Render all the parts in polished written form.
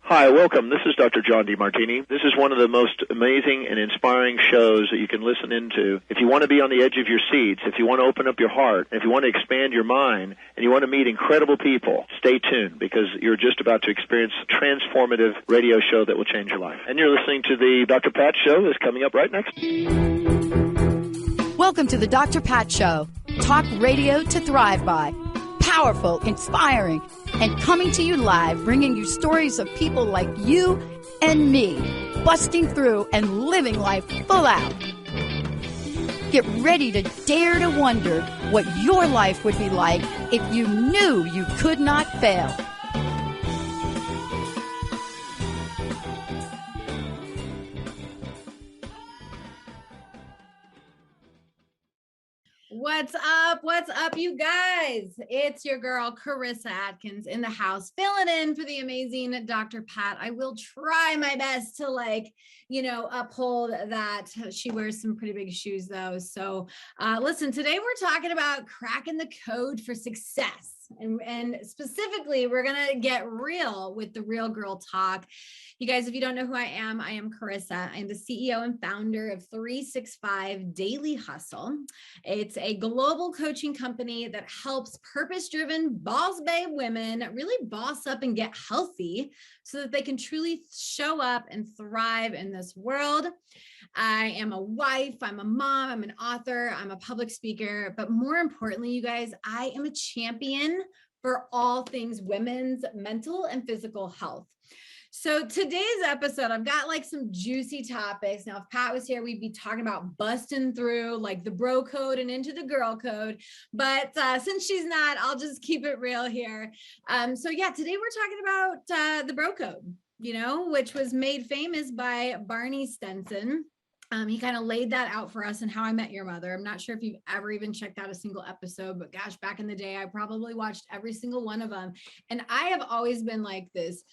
Hi, welcome. This is Dr. John DeMartini. This is one of the most amazing and inspiring shows that you can listen into. If you want to be on the edge of your seats, if you want to open up your heart, if you want to expand your mind, and you want to meet incredible people, stay tuned because you're just about to experience a transformative radio show that will change your life. And you're listening to the Dr. Pat Show that's coming up right next. Welcome to the Dr. Pat Show. Talk radio to thrive by. Powerful, inspiring, and coming to you live, bringing you stories of people like you and me, busting through and living life full out. Get ready to dare to wonder what your life would be like if you knew you could not fail. What's up? What's up, you guys? It's your girl, Karissa Adkins, in the house, filling in for the amazing Dr. Pat. I will try my best to uphold that. She wears some pretty big shoes though. So listen, today we're talking about cracking the code for success. And specifically, we're going to get real with the real girl talk. You guys, if you don't know who I am Karissa. I'm the CEO and founder of 365 Daily Hustle. It's a global coaching company that helps purpose-driven Bossbabe women really boss up and get healthy so that they can truly show up and thrive in this world. I am a wife, I'm a mom, I'm an author, I'm a public speaker, but more importantly, you guys, I am a champion for all things women's mental and physical health. So today's episode, I've got like some juicy topics. Now, if Pat was here, we'd be talking about busting through like the bro code and into the girl code. But since she's not, I'll just keep it real here. So yeah, today we're talking about the bro code, which was made famous by Barney Stinson. He kind of laid that out for us in How I Met Your Mother. I'm not sure if you've ever even checked out a single episode, but gosh, back in the day, I probably watched every single one of them. And I have always been like this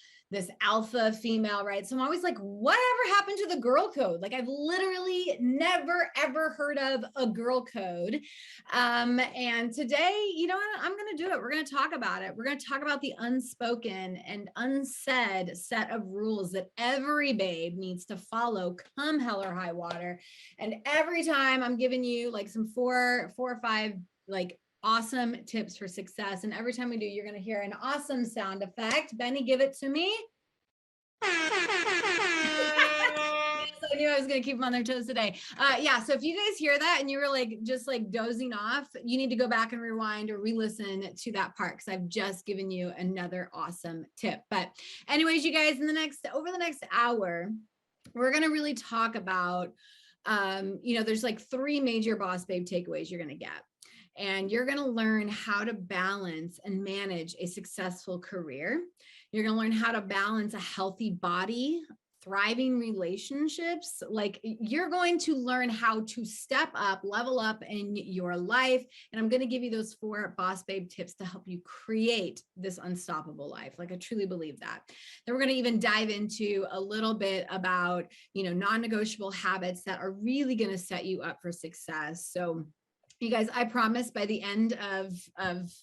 alpha female, right? So I'm always like, whatever happened to the girl code? Like I've literally never, ever heard of a girl code. And today, I'm going to do it. We're going to talk about it. We're going to talk about the unspoken and unsaid set of rules that every babe needs to follow come hell or high water. And every time I'm giving you like some four or five, like awesome tips for success. And every time we do, you're going to hear an awesome sound effect. Benny, give it to me. I knew I was going to keep them on their toes today. So if you guys hear that and you were just dozing off, you need to go back and rewind or re-listen to that part because I've just given you another awesome tip. But anyways, you guys, over the next hour, we're going to really talk about, there's like 3 major Boss Babe takeaways you're going to get. And you're going to learn how to balance and manage a successful career. You're going to learn how to balance a healthy body, thriving relationships. Like you're going to learn how to step up, level up in your life. And I'm going to give you those 4 Boss Babe tips to help you create this unstoppable life. Like I truly believe that. Then we're going to even dive into a little bit about, non-negotiable habits that are really going to set you up for success. So you guys, I promise by the end of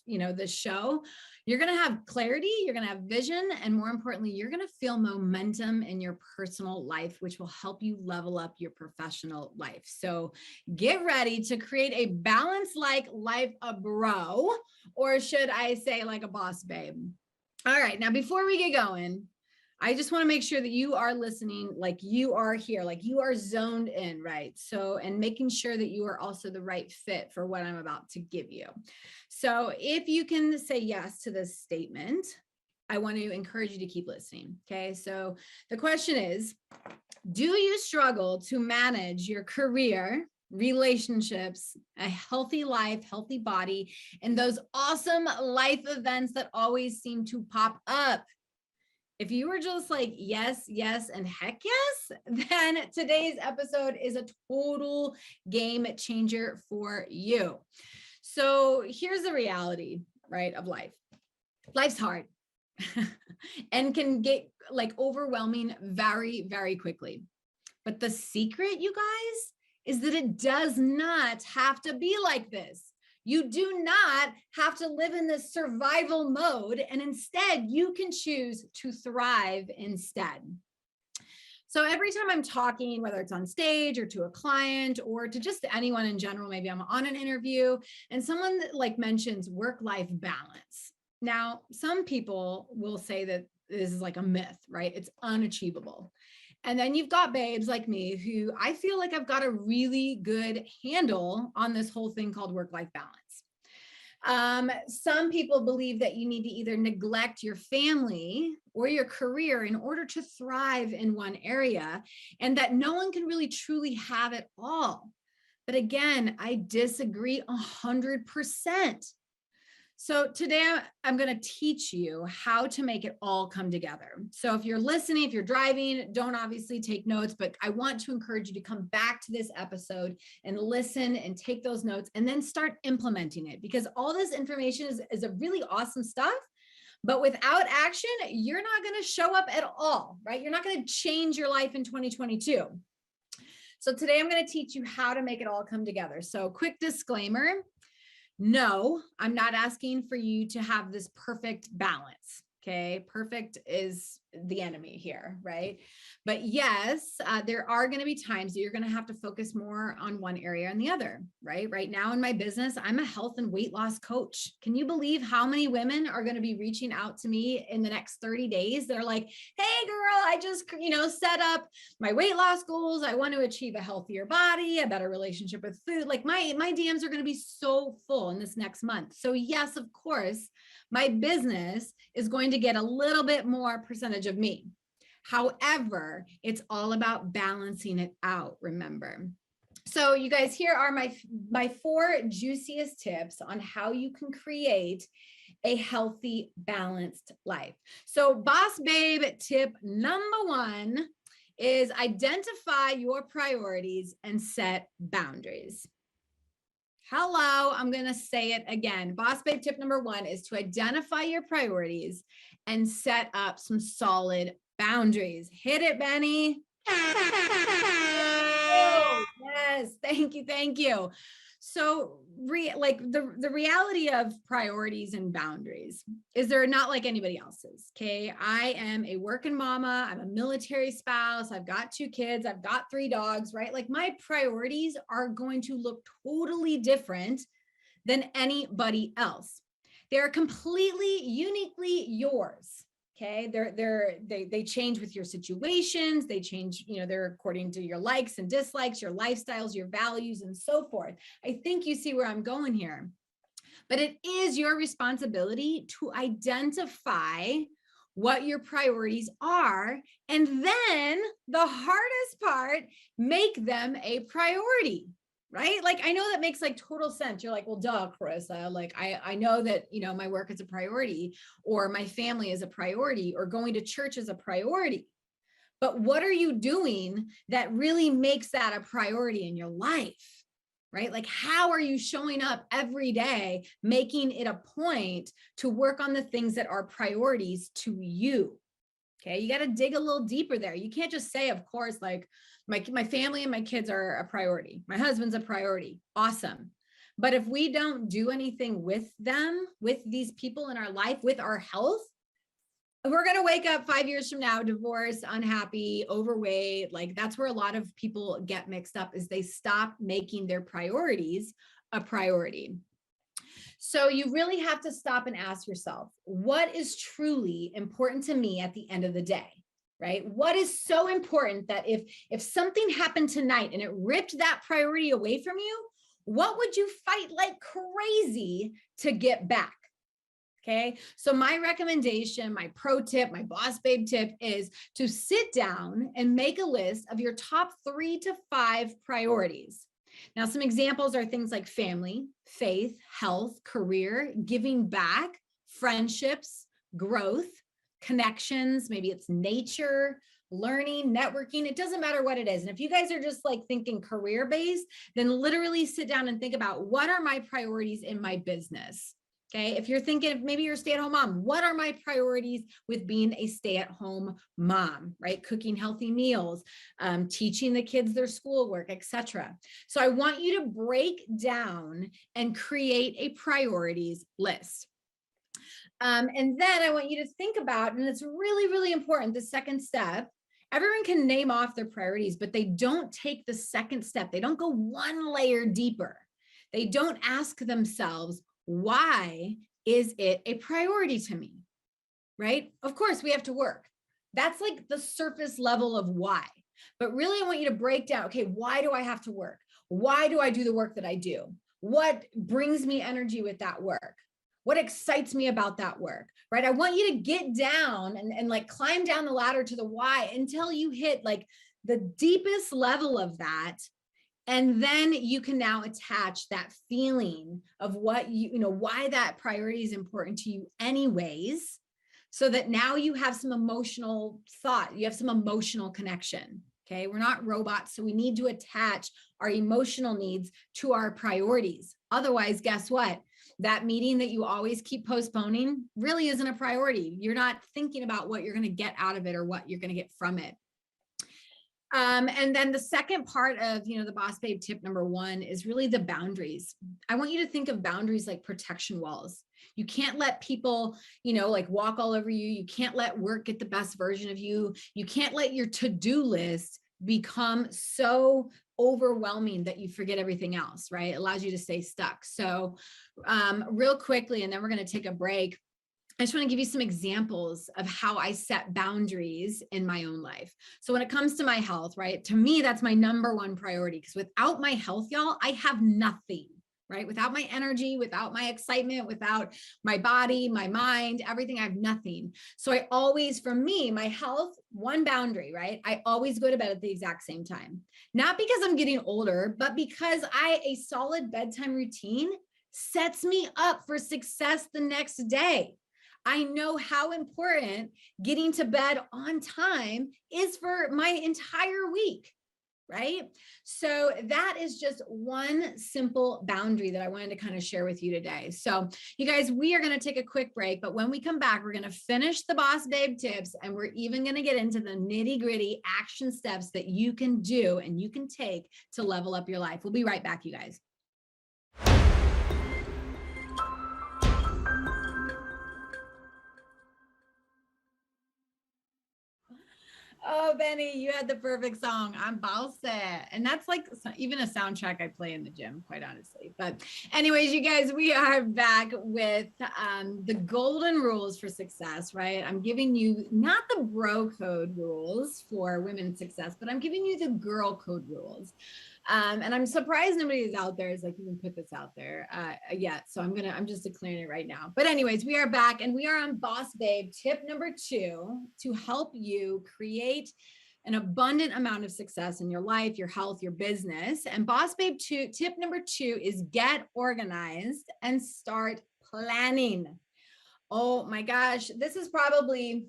the show, you're going to have clarity, you're going to have vision, and more importantly, you're going to feel momentum in your personal life, which will help you level up your professional life. So get ready to create a balance-like life, a bro, or should I say like a boss babe? All right. Now, before we get going, I just want to make sure that you are listening, like you are here, like you are zoned in, right? So, and making sure that you are also the right fit for what I'm about to give you. So if you can say yes to this statement, I want to encourage you to keep listening. Okay. So the question is, do you struggle to manage your career, relationships, a healthy life, healthy body, and those awesome life events that always seem to pop up? If you were just like, yes, yes, and heck yes, then today's episode is a total game changer for you. So here's the reality, right, of life. Life's hard and can get like overwhelming very, very quickly. But the secret, you guys, is that it does not have to be like this. You do not have to live in this survival mode, and instead you can choose to thrive instead. So every time I'm talking, whether it's on stage or to a client or to just anyone in general, maybe I'm on an interview and someone like mentions work-life balance. Now, some people will say that this is like a myth, right? It's unachievable. And then you've got babes like me who I feel like I've got a really good handle on this whole thing called work-life balance. Some people believe that you need to either neglect your family or your career in order to thrive in one area, and that no one can really truly have it all. But again, I disagree 100%. So today I'm going to teach you how to make it all come together. So if you're listening, if you're driving, don't obviously take notes, but I want to encourage you to come back to this episode and listen and take those notes and then start implementing it, because all this information is a really awesome stuff. But without action, you're not going to show up at all, right? You're not going to change your life in 2022. So today I'm going to teach you how to make it all come together. So quick disclaimer. No, I'm not asking for you to have this perfect balance. Okay. Perfect is the enemy here, right? But yes, there are going to be times that you're going to have to focus more on one area and the other, right? Right now in my business, I'm a health and weight loss coach. Can you believe how many women are going to be reaching out to me in the next 30 days? They're like, hey girl, I just, set up my weight loss goals. I want to achieve a healthier body, a better relationship with food. Like my DMs are going to be so full in this next month. So yes, of course, my business is going to get a little bit more percentage of me. However, it's all about balancing it out, remember. So you guys, here are my 4 juiciest tips on how you can create a healthy, balanced life. So Boss Babe tip number 1 is identify your priorities and set boundaries. Hello, I'm going to say it again. Boss Babe tip number 1 is to identify your priorities and set up some solid boundaries. Hit it, Benny. Yes, thank you. So the reality of priorities and boundaries is they're not like anybody else's. Okay. I am a working mama. I'm a military spouse. I've got 2 kids. I've got 3 dogs, right? Like my priorities are going to look totally different than anybody else. They're completely uniquely yours. Okay. They change with your situations. They change, they're according to your likes and dislikes, your lifestyles, your values, and so forth. I think you see where I'm going here, but it is your responsibility to identify what your priorities are. And then the hardest part, make them a priority. Right? Like, I know that makes like total sense. You're like, well, duh, Karissa, like, I know that, my work is a priority, or my family is a priority, or going to church is a priority. But what are you doing that really makes that a priority in your life? Right? Like, how are you showing up every day, making it a point to work on the things that are priorities to you? Okay. You got to dig a little deeper there. You can't just say, of course, like my family and my kids are a priority. My husband's a priority. Awesome. But if we don't do anything with them, with these people in our life, with our health, we're going to wake up 5 years from now, divorced, unhappy, overweight. Like that's where a lot of people get mixed up, is they stop making their priorities a priority. So you really have to stop and ask yourself, what is truly important to me at the end of the day, right? What is so important that if something happened tonight and it ripped that priority away from you, what would you fight like crazy to get back? Okay. So my recommendation, my pro tip, my Boss Babe tip is to sit down and make a list of your top 3 to 5 priorities. Now, some examples are things like family, faith, health, career, giving back, friendships, growth, connections. Maybe it's nature, learning, networking. It doesn't matter what it is. And if you guys are just like thinking career based, then literally sit down and think about, what are my priorities in my business? Okay. If you're thinking, maybe you're a stay-at-home mom, what are my priorities with being a stay-at-home mom, right? Cooking healthy meals, teaching the kids their schoolwork, etc. So I want you to break down and create a priorities list. And then I want you to think about, and it's really, really important, the second step. Everyone can name off their priorities, but they don't take the second step. They don't go one layer deeper. They don't ask themselves, why is it a priority to me? Right? Of course, we have to work. That's like the surface level of why. But really, I want you to break down, okay, why do I have to work? Why do I do the work that I do? What brings me energy with that work? What excites me about that work, right? I want you to get down and like climb down the ladder to the why until you hit like the deepest level of that. And then you can now attach that feeling of what why that priority is important to you anyways, so that now you have some emotional thought, you have some emotional connection. Okay, we're not robots, so we need to attach our emotional needs to our priorities. Otherwise, guess what? That meeting that you always keep postponing really isn't a priority. You're not thinking about what you're going to get out of it or what you're going to get from it. And then the second part of, the Boss Babe tip number 1 is really the boundaries. I want you to think of boundaries like protection walls. You can't let people, like walk all over you. You can't let work get the best version of you. You can't let your to-do list become so overwhelming that you forget everything else, right? It allows you to stay stuck. So real quickly, and then we're going to take a break. I just want to give you some examples of how I set boundaries in my own life. So when it comes to my health, right, to me, that's my number 1 priority, because without my health, y'all, I have nothing, right? Without my energy, without my excitement, without my body, my mind, everything, I have nothing. So I always, for me, my health, 1 boundary, right? I always go to bed at the exact same time, not because I'm getting older, but because a solid bedtime routine sets me up for success the next day. I know how important getting to bed on time is for my entire week, right? So that is just one simple boundary that I wanted to kind of share with you today. So you guys, we are going to take a quick break, but when we come back, we're going to finish the Boss Babe tips, and we're even going to get into the nitty-gritty action steps that you can do and you can take to level up your life. We'll be right back, you guys. Oh, Benny, you had the perfect song. I'm Bossbabe. And that's like even a soundtrack I play in the gym, quite honestly. But anyways, you guys, we are back with the golden rules for success, right? I'm giving you not the bro code rules for women's success, but I'm giving you the girl code rules. And I'm surprised nobody is out there is like even put this out there yet. So I'm just declaring it right now. But anyways, we are back and we are on Boss Babe tip number 2 to help you create an abundant amount of success in your life, your health, your business. And Boss Babe tip number 2 is get organized and start planning. Oh my gosh, this is probably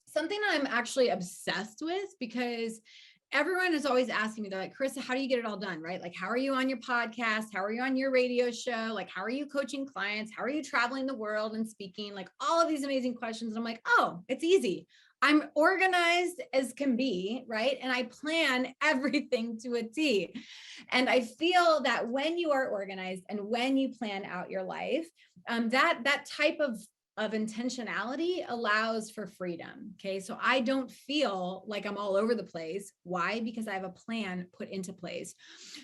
something I'm actually obsessed with, because everyone is always asking me, they're like, Karissa, how do you get it all done, right? Like, how are you on your podcast? How are you on your radio show? Like, how are you coaching clients? How are you traveling the world and speaking? Like all of these amazing questions. And I'm like, oh, it's easy. I'm organized as can be, right? And I plan everything to a T. And I feel that when you are organized and when you plan out your life, that type of intentionality allows for freedom. Okay. So I don't feel like I'm all over the place. Why? Because I have a plan put into place.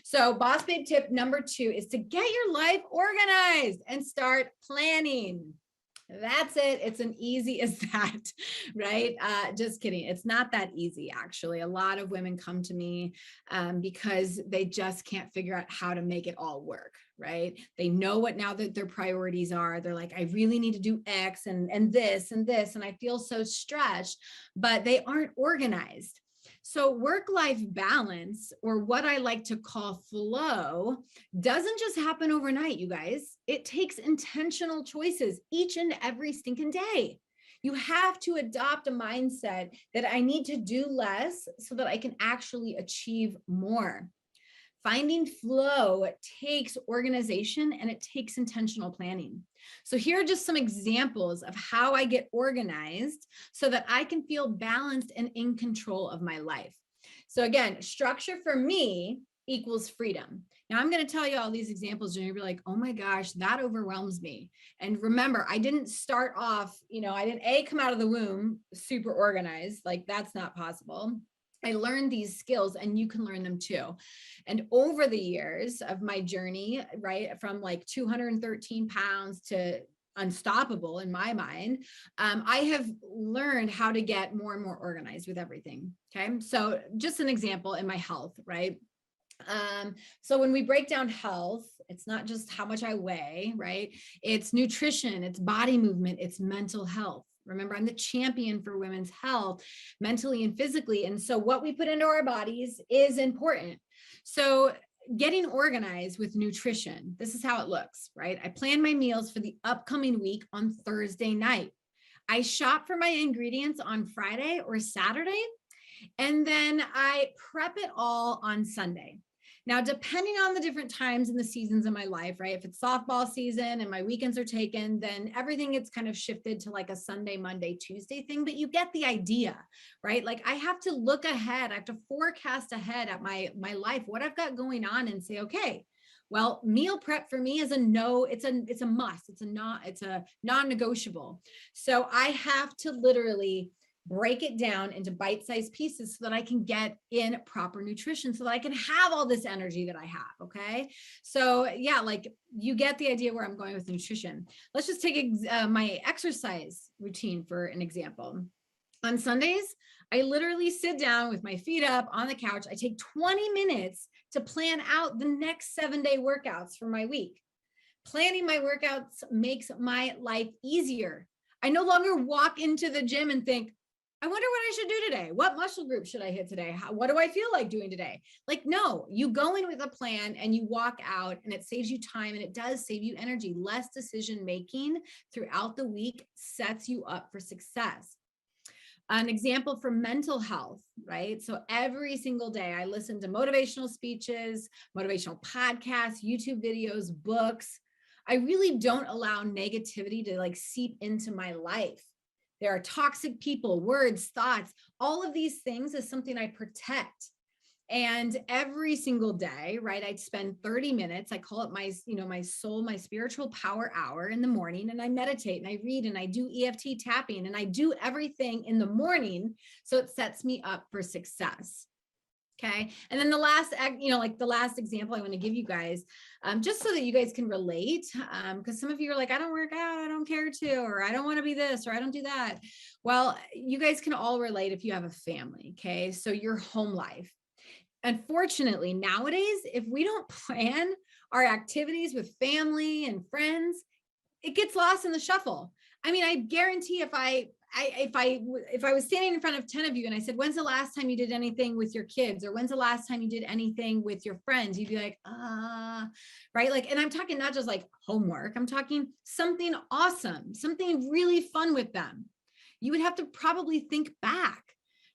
So Boss Babe tip number 2 is to get your life organized and start planning. That's it. It's an easy as that, right? Just kidding. It's not that easy, actually. A lot of women come to me because they just can't figure out how to make it all work, right? They know what now that their priorities are. They're like, I really need to do X and this and this, and I feel so stretched, but they aren't organized. So work-life balance, or what I like to call flow, doesn't just happen overnight, you guys. It takes intentional choices each and every stinking day. You have to adopt a mindset that I need to do less so that I can actually achieve more. Finding flow takes organization and it takes intentional planning. So here are just some examples of how I get organized so that I can feel balanced and in control of my life. So again, structure for me equals freedom. Now I'm going to tell you all these examples and you'll be like, oh my gosh, that overwhelms me. And remember, I didn't start off, I didn't come out of the womb super organized. Like that's not possible. I learned these skills and you can learn them too. And over the years of my journey, right, from like 213 pounds to unstoppable in my mind, I have learned how to get more and more organized with everything. Okay. So just an example in my health, right? So when we break down health, it's not just how much I weigh, right? It's nutrition, it's body movement, it's mental health. Remember, I'm the champion for women's health, mentally and physically. And so what we put into our bodies is important. So getting organized with nutrition, this is how it looks, right? I plan my meals for the upcoming week on Thursday night. I shop for my ingredients on Friday or Saturday, and then I prep it all on Sunday. Now, depending on the different times and the seasons of my life, right? If it's softball season and my weekends are taken, then everything gets kind of shifted to like a Sunday, Monday, Tuesday thing, but you get the idea, right? Like I have to look ahead. I have to forecast ahead at my life, what I've got going on and say, okay, well, meal prep for me is a must. It's a non-negotiable. So I have to literally break it down into bite-sized pieces so that I can get in proper nutrition so that I can have all this energy that I have. Okay. So yeah, like you get the idea where I'm going with nutrition. Let's just take my exercise routine for an example. On Sundays, I literally sit down with my feet up on the couch. I take 20 minutes to plan out the next 7-day workouts for my week. Planning my workouts makes my life easier. I no longer walk into the gym and think, I wonder what I should do today. What muscle group should I hit today? What do I feel like doing today? Like, no, you go in with a plan and you walk out and it saves you time and it does save you energy. Less decision-making throughout the week sets you up for success. An example for mental health, right? So every single day I listen to motivational speeches, motivational podcasts, YouTube videos, books. I really don't allow negativity to like seep into my life. There are toxic people, words, thoughts, all of these things is something I protect. And every single day, right, I'd spend 30 minutes. I call it my soul, my spiritual power hour in the morning. And I meditate and I read and I do EFT tapping and I do everything in the morning. So it sets me up for success. Okay. And then the last example I want to give you guys, just so that you guys can relate, because some of you are like, I don't work out, I don't care to, or I don't want to be this, or I don't do that. Well, you guys can all relate if you have a family. Okay. So your home life. Unfortunately, nowadays, if we don't plan our activities with family and friends, it gets lost in the shuffle. I mean, I guarantee if I was standing in front of 10 of you and I said, when's the last time you did anything with your kids? Or when's the last time you did anything with your friends? You'd be like, right? Like, and I'm talking not just like homework, I'm talking something awesome, something really fun with them. You would have to probably think back.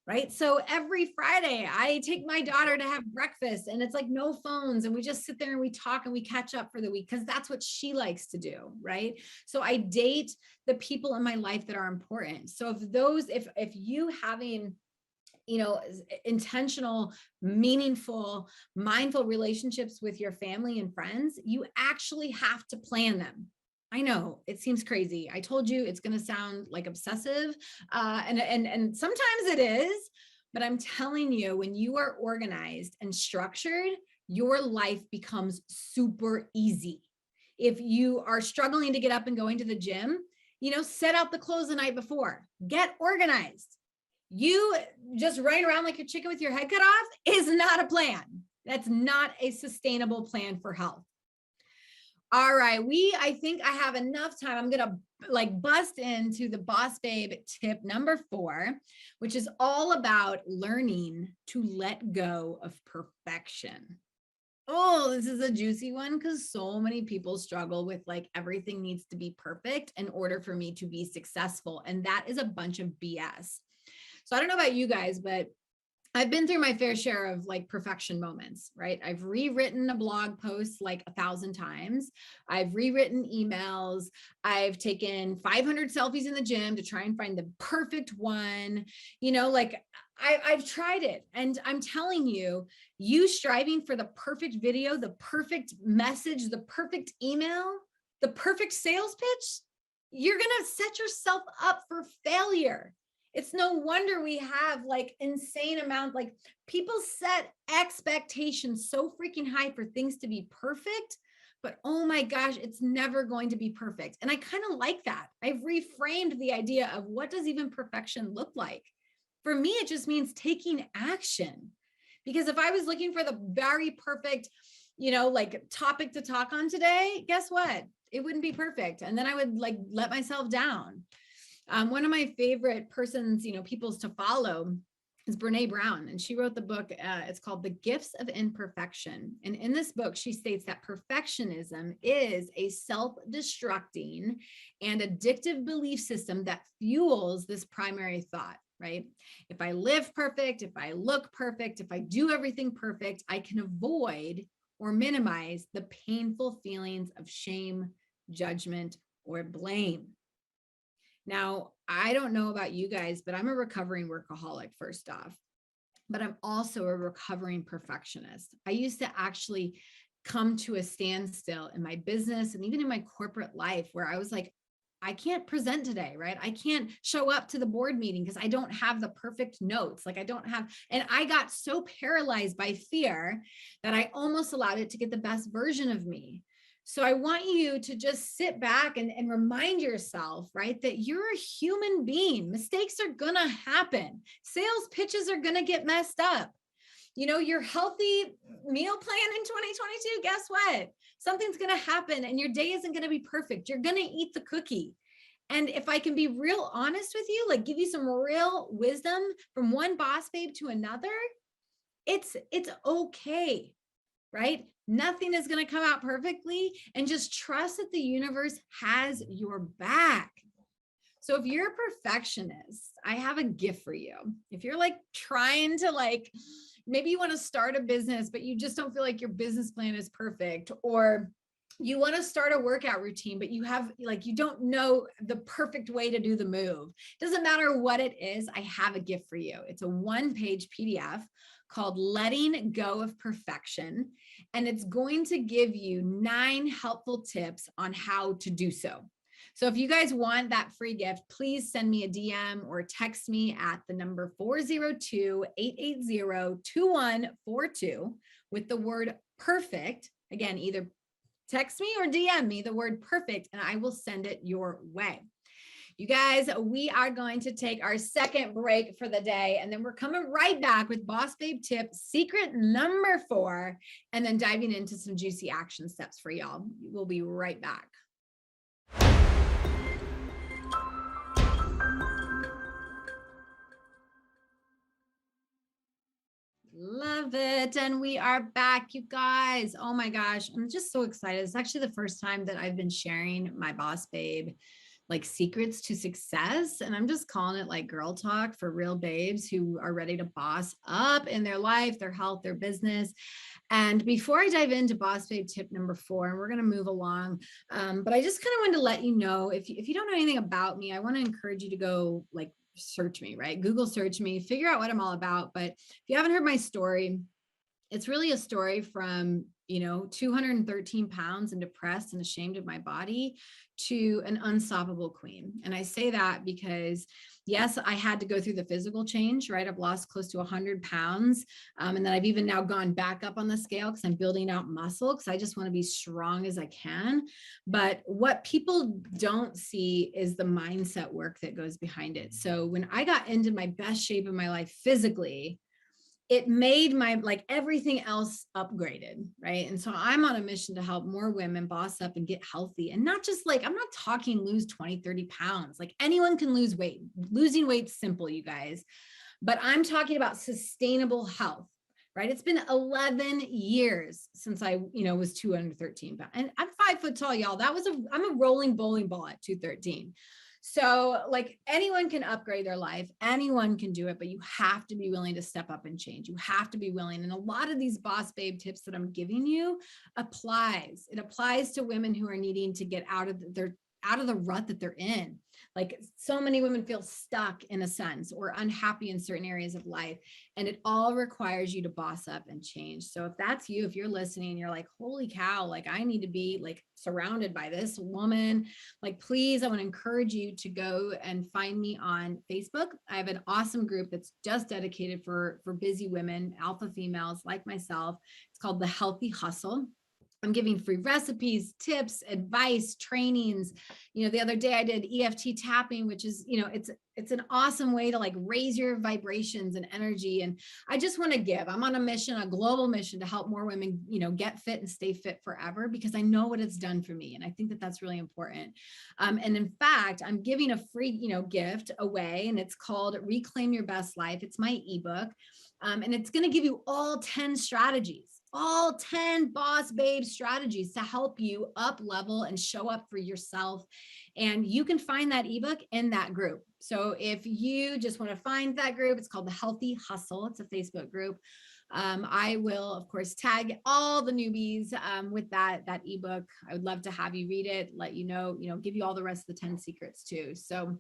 Right. So every Friday I take my daughter to have breakfast and it's like no phones and we just sit there and we talk and we catch up for the week because that's what she likes to do. Right. So I date the people in my life that are important. So if you having, intentional, meaningful, mindful relationships with your family and friends, you actually have to plan them. I know it seems crazy. I told you it's going to sound like obsessive, and sometimes it is, but I'm telling you, when you are organized and structured, your life becomes super easy. If you are struggling to get up and going to the gym, set out the clothes the night before, get organized. You just running around like a chicken with your head cut off is not a plan. That's not a sustainable plan for health. All right. I think I have enough time. I'm going to bust into the Boss Babe tip number 4, which is all about learning to let go of perfection. Oh, this is a juicy one because so many people struggle with everything needs to be perfect in order for me to be successful. And that is a bunch of BS. So I don't know about you guys, but I've been through my fair share of like perfection moments, right? I've rewritten a blog post like 1,000 times. I've rewritten emails. I've taken 500 selfies in the gym to try and find the perfect one. Like I've tried it. And I'm telling you, you striving for the perfect video, the perfect message, the perfect email, the perfect sales pitch, you're going to set yourself up for failure. It's no wonder we have like insane amount, like people set expectations so freaking high for things to be perfect, but oh my gosh, it's never going to be perfect. And I kind of like that. I've reframed the idea of what does even perfection look like? For me, it just means taking action. Because if I was looking for the very perfect, like topic to talk on today, guess what? It wouldn't be perfect. And then I would like let myself down. One of my favorite persons, people's to follow is Brene Brown. And she wrote the book, it's called The Gifts of Imperfection. And in this book, she states that perfectionism is a self-destructing and addictive belief system that fuels this primary thought, right? If I live perfect, if I look perfect, if I do everything perfect, I can avoid or minimize the painful feelings of shame, judgment, or blame. Now, I don't know about you guys, but I'm a recovering workaholic, first off, but I'm also a recovering perfectionist. I used to actually come to a standstill in my business and even in my corporate life where I was like, I can't present today, right? I can't show up to the board meeting because I don't have the perfect notes. Like I don't have, and I got so paralyzed by fear that I almost allowed it to get the best version of me. So I want you to just sit back and remind yourself, right, that you're a human being. Mistakes are going to happen. Sales pitches are going to get messed up. Your healthy meal plan in 2022, guess what? Something's going to happen and your day isn't going to be perfect. You're going to eat the cookie. And if I can be real honest with you, like give you some real wisdom from one boss babe to another, it's okay. Right? Nothing is going to come out perfectly, and just trust that the universe has your back. So if you're a perfectionist, I have a gift for you. If you're like trying to maybe you want to start a business, but you just don't feel like your business plan is perfect, or you want to start a workout routine, but you don't know the perfect way to do the move. Doesn't matter what it is. I have a gift for you. It's a 1-page PDF called Letting Go of Perfection. And it's going to give you 9 helpful tips on how to do so. So if you guys want that free gift, please send me a DM or text me at the number 402-880-2142 with the word perfect. Again, either text me or DM me the word perfect, and I will send it your way. You guys, we are going to take our second break for the day, and then we're coming right back with Boss Babe tip secret number 4, and then diving into some juicy action steps for y'all. We'll be right back. Love it. And we are back, you guys. Oh my gosh, I'm just so excited. It's actually the first time that I've been sharing my Boss Babe secrets to success. And I'm just calling it like girl talk for real babes who are ready to boss up in their life, their health, their business. And before I dive into Boss Babe tip number 4, and we're going to move along, but I just kind of wanted to let you know, if you don't know anything about me, I want to encourage you to go search me, right? Google search me, figure out what I'm all about. But if you haven't heard my story, it's really a story from 213 pounds and depressed and ashamed of my body to an unstoppable queen. And I say that because yes, I had to go through the physical change, right? I've lost close to 100 pounds. And then I've even now gone back up on the scale because I'm building out muscle because I just want to be strong as I can. But what people don't see is the mindset work that goes behind it. So when I got into my best shape of my life physically, it made my everything else upgraded, right? And so I'm on a mission to help more women boss up and get healthy. And not just I'm not talking lose 20, 30 pounds. Anyone can lose weight. Losing weight's simple, you guys. But I'm talking about sustainable health, right? It's been 11 years since I, was 213 pounds. And I'm 5 foot tall, y'all. I'm a rolling bowling ball at 213. So like anyone can upgrade their life, anyone can do it, but you have to be willing to step up and change. You have to be willing. And a lot of these boss babe tips that I'm giving you applies. It applies to women who are needing to get out of the rut that they're in. Like so many women feel stuck in a sense or unhappy in certain areas of life. And it all requires you to boss up and change. So if that's you, if you're listening and you're like, holy cow, like I need to be like surrounded by this woman, like, please, I want to encourage you to go and find me on Facebook. I have an awesome group that's just dedicated for busy women, alpha females like myself. It's called The Healthy Hustle. I'm giving free recipes, tips, advice, trainings. The other day I did EFT tapping, which is, it's an awesome way to like raise your vibrations and energy. And I just want to give. I'm on a mission, a global mission to help more women, get fit and stay fit forever, because I know what it's done for me. And I think that that's really important. And in fact, I'm giving a free, gift away, and it's called Reclaim Your Best Life. It's my ebook. And it's going to give you all 10 strategies. All 10 boss babe strategies to help you up level and show up for yourself. And you can find that ebook in that group. So if you just want to find that group, it's called The Healthy Hustle. It's a Facebook group. I will, of course, tag all the newbies with that ebook. I would love to have you read it, let you know, give you all the rest of the 10 secrets too. So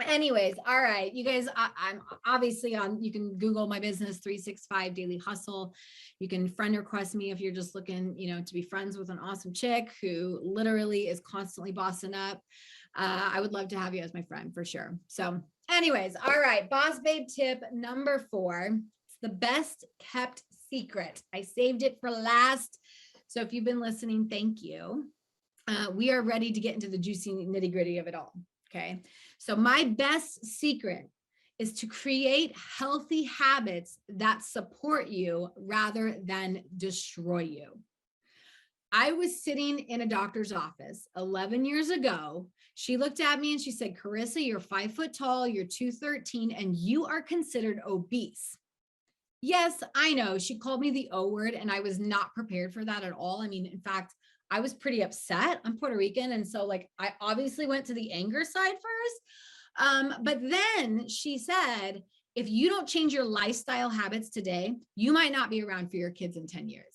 anyways, all right, you guys, I'm obviously on, you can Google my business, 365 Daily Hustle. You can friend request me if you're just looking, to be friends with an awesome chick who literally is constantly bossing up. I would love to have you as my friend for sure. So anyways, all right, boss babe tip number 4. It's the best kept secret. I saved it for last. So if you've been listening, thank you. We are ready to get into the juicy nitty gritty of it all. Okay. So my best secret is to create healthy habits that support you rather than destroy you. I was sitting in a doctor's office 11 years ago. She looked at me and she said, Karissa, you're 5 foot tall, you're 213, and you are considered obese. Yes, I know. She called me the O word, and I was not prepared for that at all. I mean, in fact, I was pretty upset. I'm Puerto Rican. And so like, I obviously went to the anger side first. But then she said, if you don't change your lifestyle habits today, you might not be around for your kids in 10 years.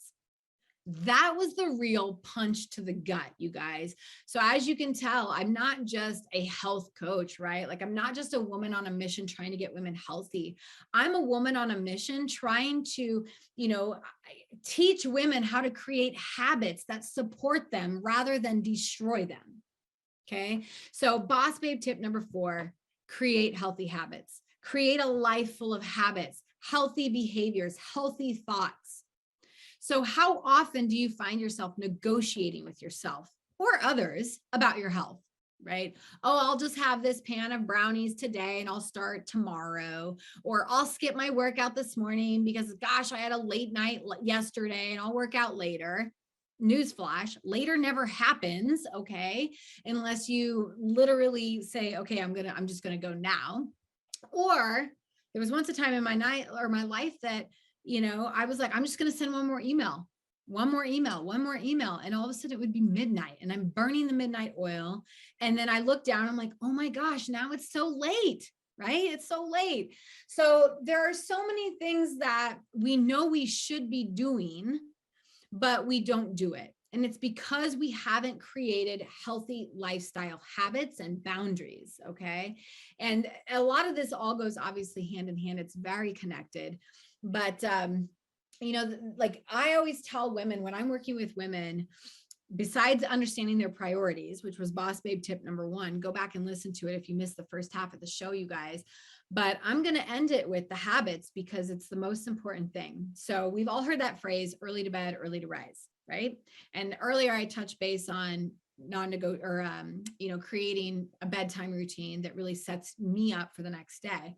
That was the real punch to the gut, you guys. So as you can tell, I'm not just a health coach, right? Like I'm not just a woman on a mission trying to get women healthy. I'm a woman on a mission trying to, teach women how to create habits that support them rather than destroy them. Okay. So boss babe tip number 4, create healthy habits, create a life full of habits, healthy behaviors, healthy thoughts. So how often do you find yourself negotiating with yourself or others about your health, right? Oh, I'll just have this pan of brownies today and I'll start tomorrow, or I'll skip my workout this morning because gosh, I had a late night yesterday and I'll work out later. Newsflash, later never happens, okay? Unless you literally say, okay, I'm just going to go now. Or there was once a time in my life that I was like, I'm just going to send one more email. And all of a sudden it would be midnight and I'm burning the midnight oil. And then I look down, I'm like, oh my gosh, now it's so late, right? It's so late. So there are so many things that we know we should be doing, but we don't do it. And it's because we haven't created healthy lifestyle habits and boundaries. Okay. And a lot of this all goes obviously hand in hand. It's very connected. But, like I always tell women when I'm working with women, besides understanding their priorities, which was boss babe tip number 1, go back and listen to it if you missed the first half of the show, you guys. But I'm going to end it with the habits because it's the most important thing. So we've all heard that phrase, early to bed, early to rise, right? And earlier I touched base on creating a bedtime routine that really sets me up for the next day.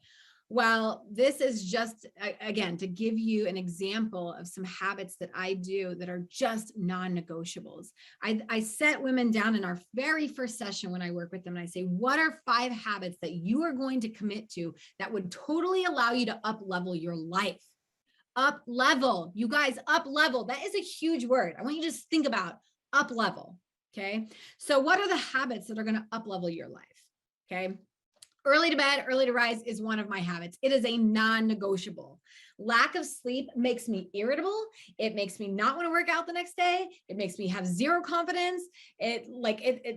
Well, this is just, again, to give you an example of some habits that I do that are just non-negotiables. I set women down in our very first session when I work with them, and I say, what are 5 habits that you are going to commit to that would totally allow you to up-level your life? Up-level, you guys, up-level. That is a huge word. I want you to just think about up-level, okay? So what are the habits that are going to up-level your life? Okay. Early to bed, early to rise is one of my habits. It is a non-negotiable. Lack of sleep makes me irritable. It makes me not want to work out the next day. It makes me have zero confidence. It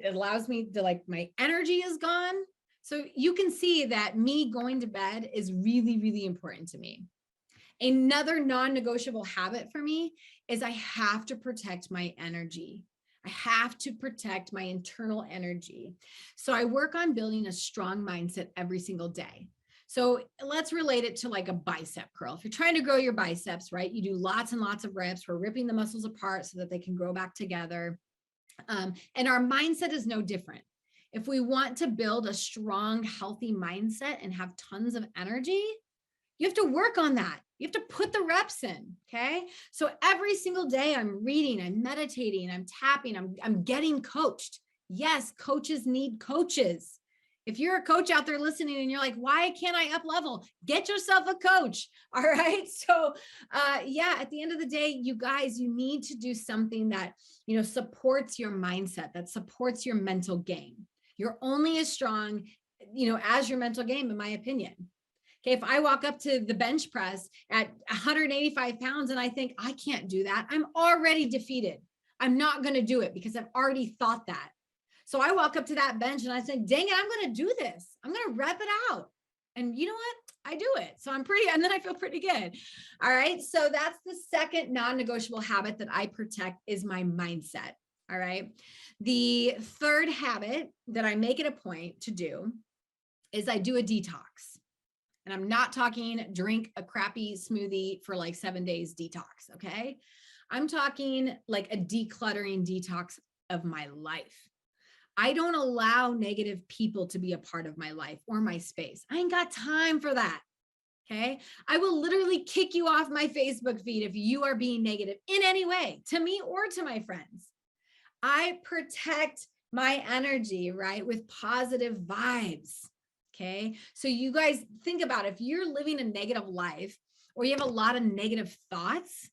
allows me to, like, my energy is gone. So you can see that me going to bed is really, really important to me. Another non-negotiable habit for me is I have to protect my energy. I have to protect my internal energy. So I work on building a strong mindset every single day. So let's relate it to like a bicep curl. If you're trying to grow your biceps, right, you do lots and lots of reps. We're ripping the muscles apart so that they can grow back together. And our mindset is no different. If we want to build a strong, healthy mindset and have tons of energy, you have to work on that. You have to put the reps in, okay? So every single day I'm reading, I'm meditating, I'm tapping, I'm getting coached. Yes, coaches need coaches. If you're a coach out there listening and you're like, why can't I up level? Get yourself a coach, all right? So yeah, at the end of the day, you guys, you need to do something that, you know, supports your mindset, that supports your mental game. You're only as strong, you know, as your mental game, in my opinion. Okay, if I walk up to the bench press at 185 pounds and I think I can't do that, I'm already defeated. I'm not going to do it because I've already thought that. So I walk up to that bench and I say, dang it, I'm going to do this. I'm going to rep it out. And you know what? I do it. So and then I feel pretty good. All right. So that's the second non-negotiable habit that I protect is my mindset. All right. The third habit that I make it a point to do is I do a detox. And I'm not talking drink a crappy smoothie for like 7 days detox, okay? I'm talking like a decluttering detox of my life. I don't allow negative people to be a part of my life or my space. I ain't got time for that, okay? I will literally kick you off my Facebook feed if you are being negative in any way, to me or to my friends. I protect my energy, right, with positive vibes. Okay. So you guys think about if you're living a negative life or you have a lot of negative thoughts,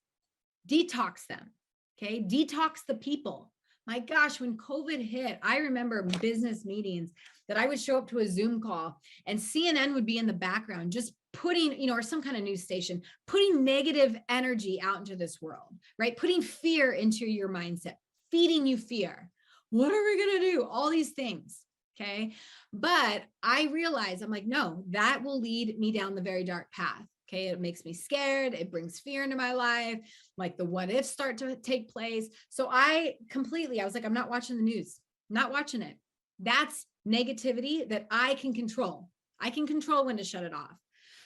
detox them. Okay. Detox the people. My gosh, when COVID hit, I remember business meetings that I would show up to a Zoom call and CNN would be in the background, just putting, you know, or some kind of news station, putting negative energy out into this world, right? Putting fear into your mindset, feeding you fear. What are we going to do? All these things. Okay. But I realized I'm like, no, that will lead me down the very dark path. Okay. It makes me scared. It brings fear into my life. Like the what ifs start to take place. So I was like, I'm not watching the news, not watching it. That's negativity that I can control. I can control when to shut it off.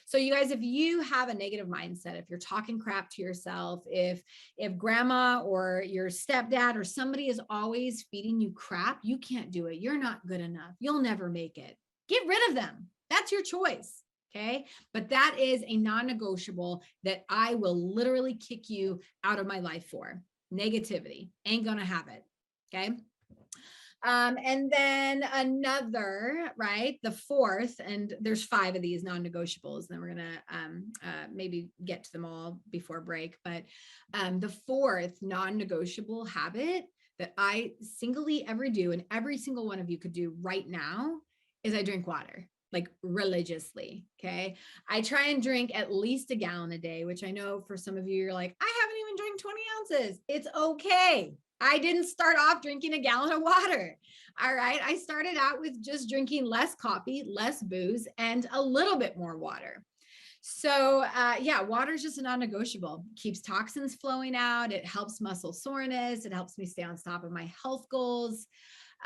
So you guys, if you have a negative mindset, if you're talking crap to yourself, if grandma or your stepdad or somebody is always feeding you crap, you can't do it. You're not good enough. You'll never make it. Get rid of them. That's your choice. Okay. But that is a non-negotiable that I will literally kick you out of my life for. Negativity. Ain't going to have it. Okay. And then another, right, the fourth, and there's 5 of these non-negotiables, then we're going to maybe get to them all before break. But the fourth non-negotiable habit that I singly ever do, and every single one of you could do right now, is I drink water, like religiously. Okay. I try and drink at least a gallon a day, which I know for some of you, you're like, I haven't even drank 20 ounces. It's okay. I didn't start off drinking a gallon of water. All right. I started out with just drinking less coffee, less booze, and a little bit more water. So yeah, water is just a non-negotiable. Keeps toxins flowing out. It helps muscle soreness. It helps me stay on top of my health goals.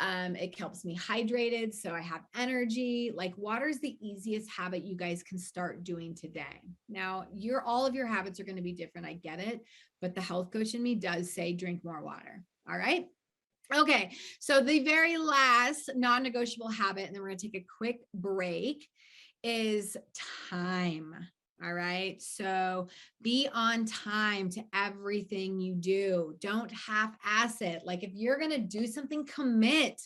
It helps me hydrated, so I have energy. Like water is the easiest habit you guys can start doing today. Now, all of your habits are going to be different. I get it, but the health coach in me does say drink more water. All right. Okay. So the very last non-negotiable habit, and then we're going to take a quick break, is time. All right. So be on time to everything you do. Don't half-ass it. Like if you're going to do something, commit.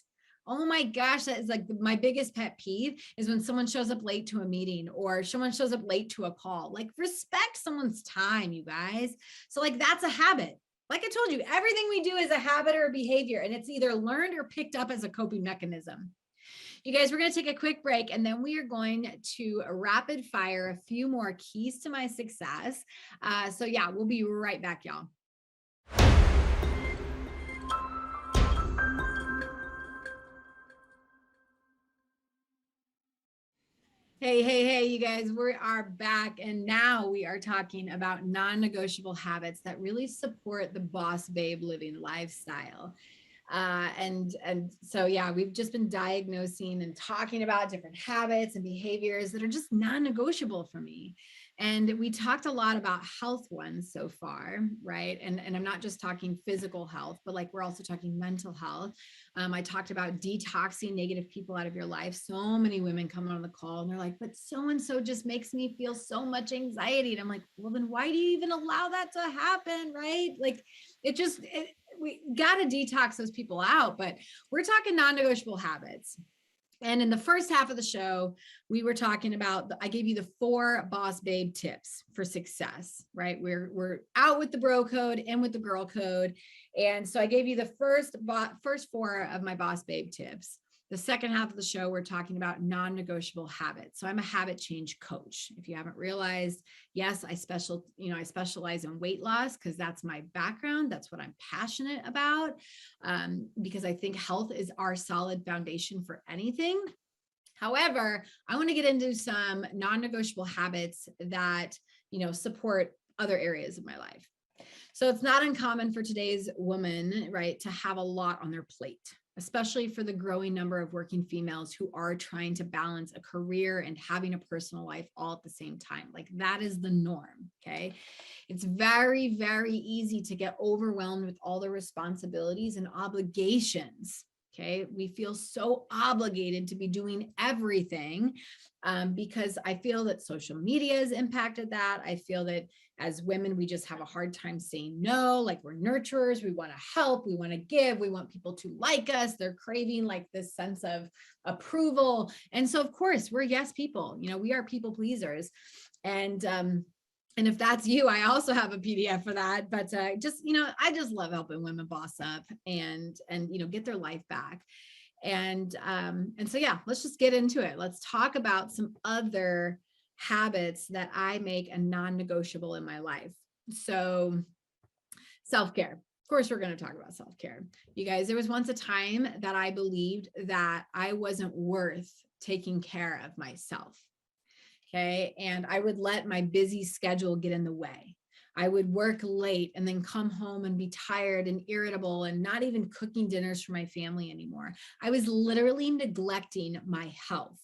Oh my gosh. That is like my biggest pet peeve is when someone shows up late to a meeting or someone shows up late to a call. Like respect someone's time, you guys. So like that's a habit. Like I told you, everything we do is a habit or a behavior, and it's either learned or picked up as a coping mechanism. You guys, we're going to take a quick break, and then we are going to rapid fire a few more keys to my success. So yeah, we'll be right back, y'all. Hey, you guys, we are back. And now we are talking about non-negotiable habits that really support the boss babe living lifestyle. And so, yeah, we've just been diagnosing and talking about different habits and behaviors that are just non-negotiable for me. And we talked a lot about health ones so far, right? And I'm not just talking physical health, but like we're also talking mental health. I talked about detoxing negative people out of your life. So many women come on the call and they're like, but so-and-so just makes me feel so much anxiety. And I'm like, well, then why do you even allow that to happen, right? Like we got to detox those people out, but we're talking non-negotiable habits. And in the first half of the show, we were talking about, I gave you the 4 boss babe tips for success, right? We're out with the bro code, in with the girl code. And so I gave you the first 4 of my boss babe tips. The second half of the show, we're talking about non-negotiable habits. So I'm a habit change coach. If you haven't realized, yes, I specialize in weight loss because that's my background. That's what I'm passionate about, because I think health is our solid foundation for anything. However, I want to get into some non-negotiable habits that, support other areas of my life. So it's not uncommon for today's woman, right, to have a lot on their plate, especially for the growing number of working females who are trying to balance a career and having a personal life all at the same time. Like that is the norm, okay? It's very, very easy to get overwhelmed with all the responsibilities and obligations, okay? We feel so obligated to be doing everything because I feel that social media has impacted that. I feel that as women, we just have a hard time saying no, like we're nurturers, we want to help, we want to give, we want people to like us. They're craving like this sense of approval. And so of course we're yes people, we are people pleasers. And if that's you, I also have a PDF for that, but I just love helping women boss up and get their life back. And so, yeah, let's just get into it. Let's talk about some other habits that I make a non-negotiable in my life. So self-care. Of course, we're going to talk about self-care. You guys, there was once a time that I believed that I wasn't worth taking care of myself. Okay. And I would let my busy schedule get in the way. I would work late and then come home and be tired and irritable and not even cooking dinners for my family anymore. I was literally neglecting my health.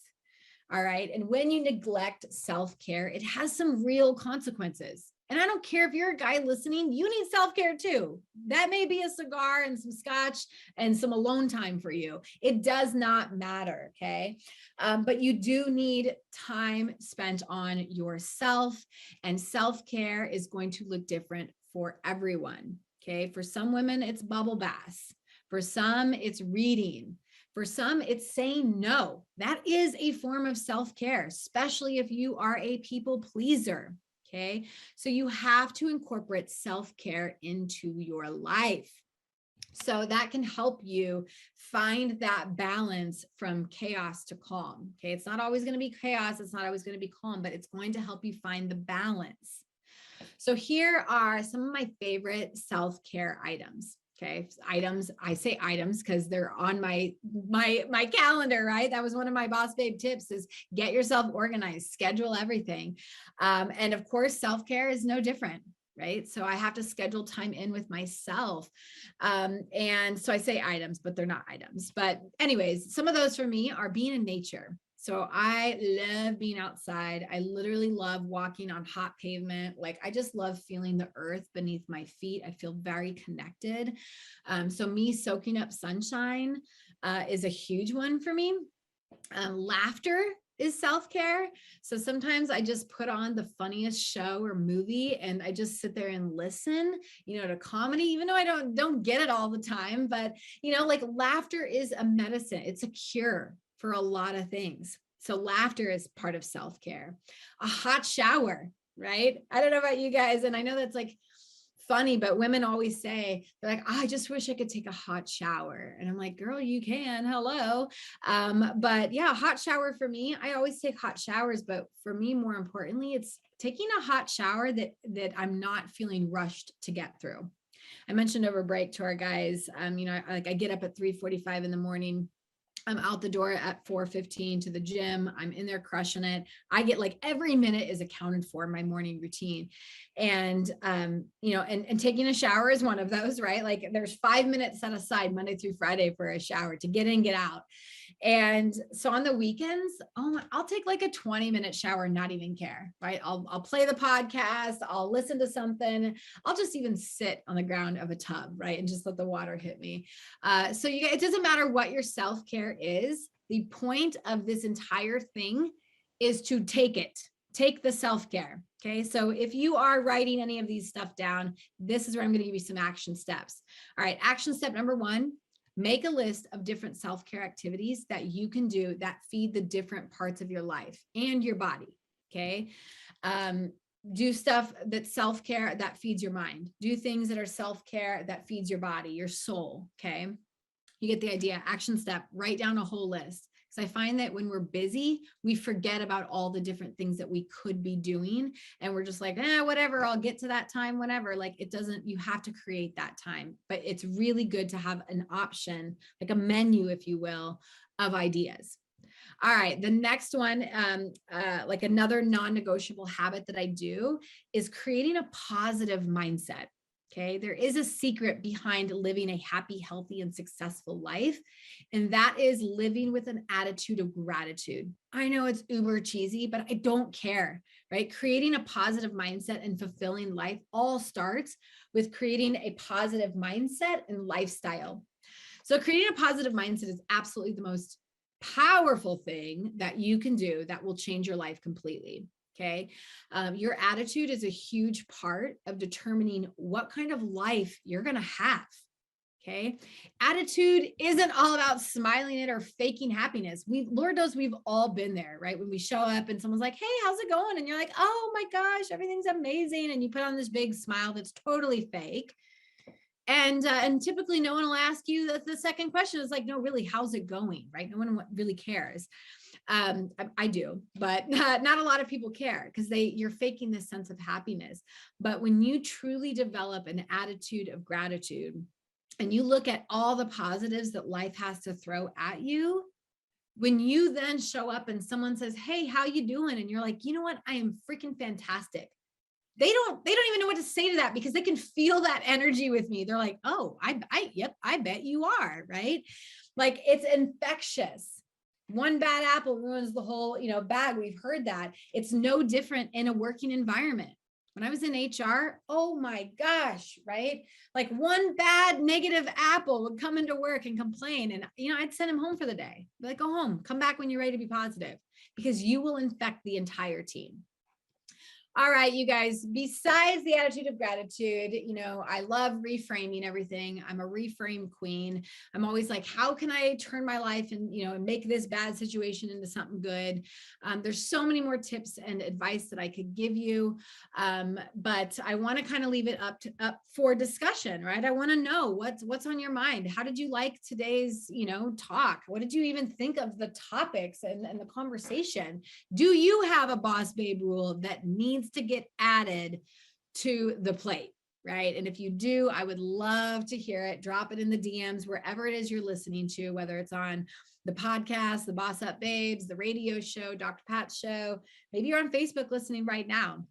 All right. And when you neglect self-care, it has some real consequences. And I don't care if you're a guy listening, you need self-care too. That may be a cigar and some scotch and some alone time for you. It does not matter. Okay. But you do need time spent on yourself, and self-care is going to look different for everyone. Okay. For some women, it's bubble baths. For some, it's reading. For some, it's saying no. That is a form of self-care, especially if you are a people pleaser. Okay. So you have to incorporate self-care into your life. So that can help you find that balance from chaos to calm. Okay. It's not always going to be chaos. It's not always going to be calm, but it's going to help you find the balance. So here are some of my favorite self-care items. Okay. Items. I say items because they're on my calendar, right? That was one of my Boss Babe tips is get yourself organized, schedule everything. And of course, self-care is no different, right? So I have to schedule time in with myself. And so I say items, but they're not items. But anyways, some of those for me are being in nature. So I love being outside. I literally love walking on hot pavement. Like I just love feeling the earth beneath my feet. I feel very connected. So me soaking up sunshine is a huge one for me. Laughter is self-care. So sometimes I just put on the funniest show or movie and I just sit there and listen, to comedy, even though I don't get it all the time, but like laughter is a medicine. It's a cure for a lot of things. So laughter is part of self-care. A hot shower, right? I don't know about you guys. And I know that's like funny, but women always say, they're like, oh, I just wish I could take a hot shower. And I'm like, girl, you can, hello. But yeah, hot shower for me, I always take hot showers, but for me, more importantly, it's taking a hot shower that I'm not feeling rushed to get through. I mentioned over break to our guys, I get up at 3:45 in the morning. I'm out the door at 4:15 to the gym. I'm in there crushing it. I get like every minute is accounted for in my morning routine. And, and taking a shower is one of those, right? Like there's 5 minutes set aside Monday through Friday for a shower to get in, get out. And so on the weekends, I'll take like a 20-minute shower and not even care, right? I'll play the podcast. I'll listen to something. I'll just even sit on the ground of a tub, right? And just let the water hit me. So it doesn't matter what your self-care is. The point of this entire thing is to take the self-care. Okay. So if you are writing any of these stuff down, this is where I'm going to give you some action steps. All right. Action step number 1, make a list of different self-care activities that you can do that feed the different parts of your life and your body. Okay. Do stuff that's self-care that feeds your mind. Do things that are self-care that feeds your body, your soul. Okay. You get the idea. Action step, write down a whole list. Because I find that when we're busy, we forget about all the different things that we could be doing. And we're just like, whatever, I'll get to that time, whenever. Like you have to create that time. But it's really good to have an option, like a menu, if you will, of ideas. All right. The next one, like another non-negotiable habit that I do is creating a positive mindset. Okay. There is a secret behind living a happy, healthy, and successful life. And that is living with an attitude of gratitude. I know it's uber cheesy, but I don't care, right? Creating a positive mindset and fulfilling life all starts with creating a positive mindset and lifestyle. So creating a positive mindset is absolutely the most powerful thing that you can do that will change your life completely. Okay. Your attitude is a huge part of determining what kind of life you're going to have. Okay. Attitude isn't all about smiling it or faking happiness. Lord knows we've all been there, right? When we show up and someone's like, hey, how's it going? And you're like, oh my gosh, everything's amazing. And you put on this big smile that's totally fake. And typically no one will ask you that. The second question is like, no, really, how's it going? Right? No one really cares. I do, but not a lot of people care because you're faking this sense of happiness. But when you truly develop an attitude of gratitude and you look at all the positives that life has to throw at you, when you then show up and someone says, hey, how you doing? And you're like, you know what? I am freaking fantastic. They don't even know what to say to that because they can feel that energy with me. They're like, oh, yep, I bet you are, right? Like it's infectious. One bad apple ruins the whole, bag. We've heard that. It's no different in a working environment. When I was in HR, oh my gosh, right? Like one bad negative apple would come into work and complain. And, I'd send him home for the day. Be like, go home, come back when you're ready to be positive because you will infect the entire team. All right, you guys, besides the attitude of gratitude, I love reframing everything. I'm a reframe queen. I'm always like, how can I turn my life and, make this bad situation into something good? There's so many more tips and advice that I could give you. But I want to kind of leave it up for discussion, right? I want to know what's on your mind. How did you like today's, talk? What did you even think of the topics and the conversation? Do you have a boss babe rule that needs to get added to the plate, right? And if you do, I would love to hear it. Drop it in the DMs, wherever it is you're listening to, whether it's on the podcast, the Boss Up Babes, the radio show, Dr. Pat's show. Maybe you're on Facebook listening right now.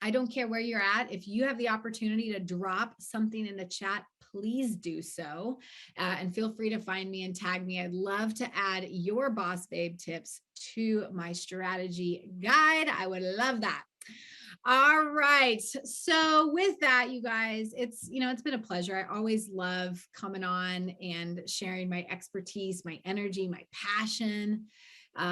I don't care where you're at. If you have the opportunity to drop something in the chat, please do so. And feel free to find me and tag me. I'd love to add your Boss Babe tips to my strategy guide. I would love that. All right. So with that, you guys, it's been a pleasure. I always love coming on and sharing my expertise, my energy, my passion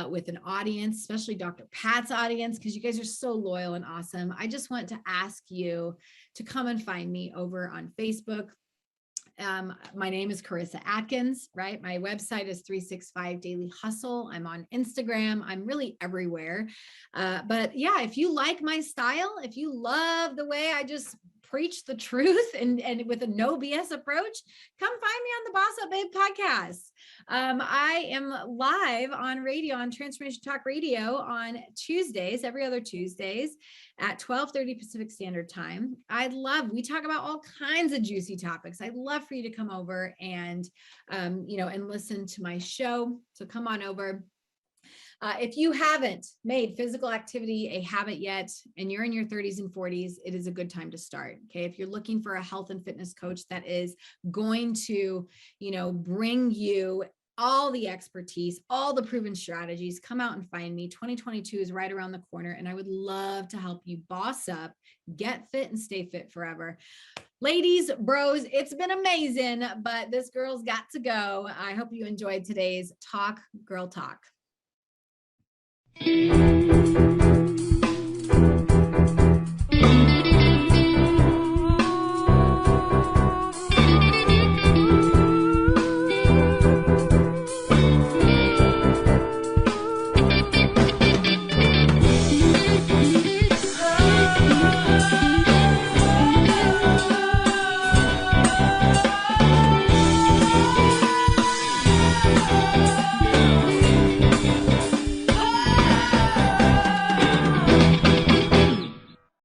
with an audience, especially Dr. Pat's audience, because you guys are so loyal and awesome. I just want to ask you to come and find me over on Facebook. My name is Karissa Adkins, right? My website is 365 Daily Hustle. I'm on Instagram. I'm really everywhere. But yeah, if you like my style, if you love the way I just preach the truth and with a no BS approach, come find me on the Bossbabe podcast. I am live on radio, on Transformation Talk Radio on Tuesdays, every other Tuesdays at 12:30 Pacific Standard Time. We talk about all kinds of juicy topics. I'd love for you to come over and, and listen to my show. So come on over. If you haven't made physical activity a habit yet, and you're in your 30s and 40s, it is a good time to start. Okay. If you're looking for a health and fitness coach that is going to, bring you all the expertise, all the proven strategies, come out and find me. 2022 is right around the corner, and I would love to help you boss up, get fit, and stay fit forever. Ladies, bros, it's been amazing, but this girl's got to go. I hope you enjoyed today's Talk Girl Talk.